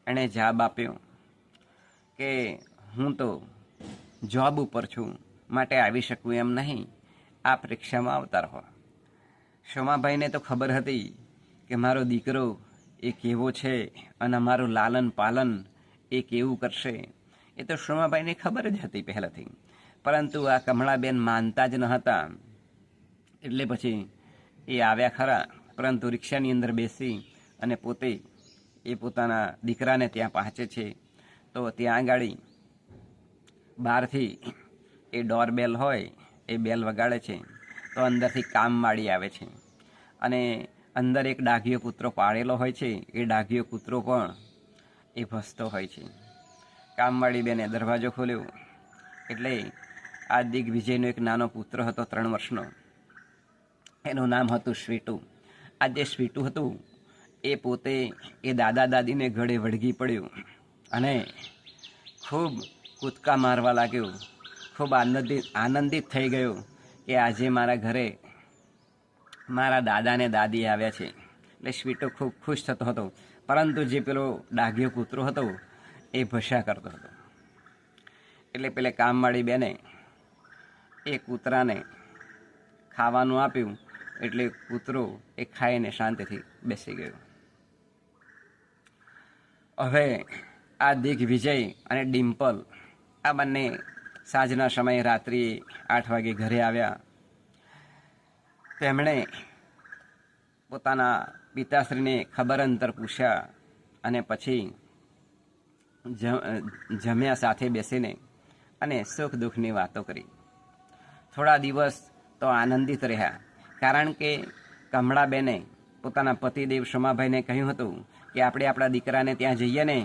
એણે જવાબ આપ્યો કે હું તો જોબ ઉપર છું, માટે આવી શકું એમ નહીં, આપ રિક્ષામાં આવતા રહો. શોમાભાઈને તો ખબર હતી કે મારો દીકરો એ કેવો છે અને મારું લાલન પાલન એ કેવું કરશે, એ તો શોમાભાઈને ખબર જ હતી પહેલાંથી. પરંતુ આ કમળાબેન માનતા જ ન હતા. એટલે પછી એ આવ્યા ખરા, પરંતુ રિક્ષાની અંદર બેસી અને પોતે એ પોતાના દીકરાને ત્યાં પહોંચે છે. તો ત્યાં આગળ બહારથી એ ડોરબેલ હોય એ બેલ વગાડે છે. તો અંદરથી કામવાળી આવે છે અને અંદર એક ડાઘિયો કૂતરો પાળેલો હોય છે. એ ડાઘિયો કૂતરો પણ એ ભસતો હોય છે. કામવાળી બેને દરવાજો ખોલ્યો એટલે આ દિગ્વિજયનો એક નાનો પુત્ર હતો 3 વર્ષનો. એનું નામ હતું સ્વીટુ. આ જે સ્વીટુ હતું એ પોતે એ દાદા દાદીને ગળે વળગી પડ્યું અને ખૂબ કૂદકા મારવા લાગ્યો. ખૂબ આનંદિત થઈ ગયો કે આજે મારા ઘરે મારા દાદા ને દાદી આવ્યા છે. એટલે સ્વીટુ ખૂબ ખુશ થતો હતો. પરંતુ જે પેલો ડાઘિયો કૂતરો હતો એ ભસ્યા કરતો હતો. એટલે પેલે કામવાળી બેને એ કૂતરાને ખાવાનું આપ્યું એટલે કૂતરો એ ખાઈને શાંતિથી બેસી ગયો. હવે આ દિગ્વિજય અને ડિમ્પલ આ બંને સાંજના સમયે રાત્રિ 8 વાગે ઘરે આવ્યા. તેમણે પોતાના પિતાશ્રીને ખબર અંતર પૂછ્યા અને પછી જમ્યા સાથે બેસીને અને સુખ દુઃખની વાતો કરી. થોડા દિવસ તો આનંદિત રહ્યા, કારણ કે કમળાબેને પોતાના પતિદેવ શોમાભાઈને કહ્યું હતું કે આપણે આપણા દીકરાને ત્યાં જઈએ ને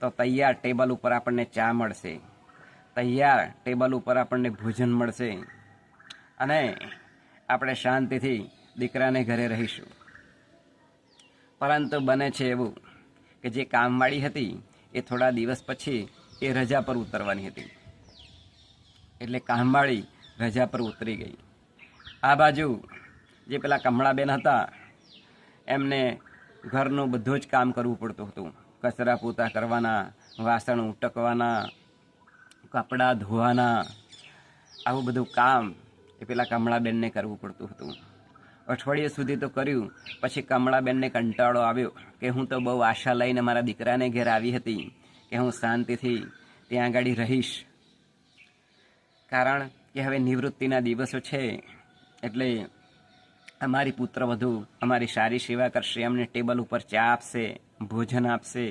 તો તૈયાર ટેબલ ઉપર આપણને ચા મળશે, તૈયાર ટેબલ ઉપર આપણને ભોજન મળશે અને આપણે શાંતિથી દીકરાને ઘરે રહીશું. પરંતુ બને છે એવું કે જે કામવાળી હતી એ થોડા દિવસ પછી એ રજા પર ઉતરવાની હતી. એટલે કામવાળી રજા પર ઉતરી ગઈ. આ બાજુ જે પેલા કમળાબેન હતા એમને ઘરનું બધું જ કામ કરવું પડતું હતું. કચરા પોતા કરવાના, વાસણ ઉટકવાના, કપડાં ધોવાના, આવું બધું કામ એ પેલા કમળાબેનને કરવું પડતું હતું. અઠવાડિયા સુધી તો કર્યું. પછી કમળાબેનને કંટાળો આવ્યો કે હું તો બહુ આશા લઈને મારા દીકરાને ઘેર આવી હતી કે હું શાંતિથી ત્યાં આગળ રહીશ, કારણ કે હવે નિવૃત્તિના દિવસો છે એટલે અમારી પુત્રવધુ અમારી સારી સેવા કરશે, અમને ટેબલ ઉપર ચા આપશે, ભોજન આપશે,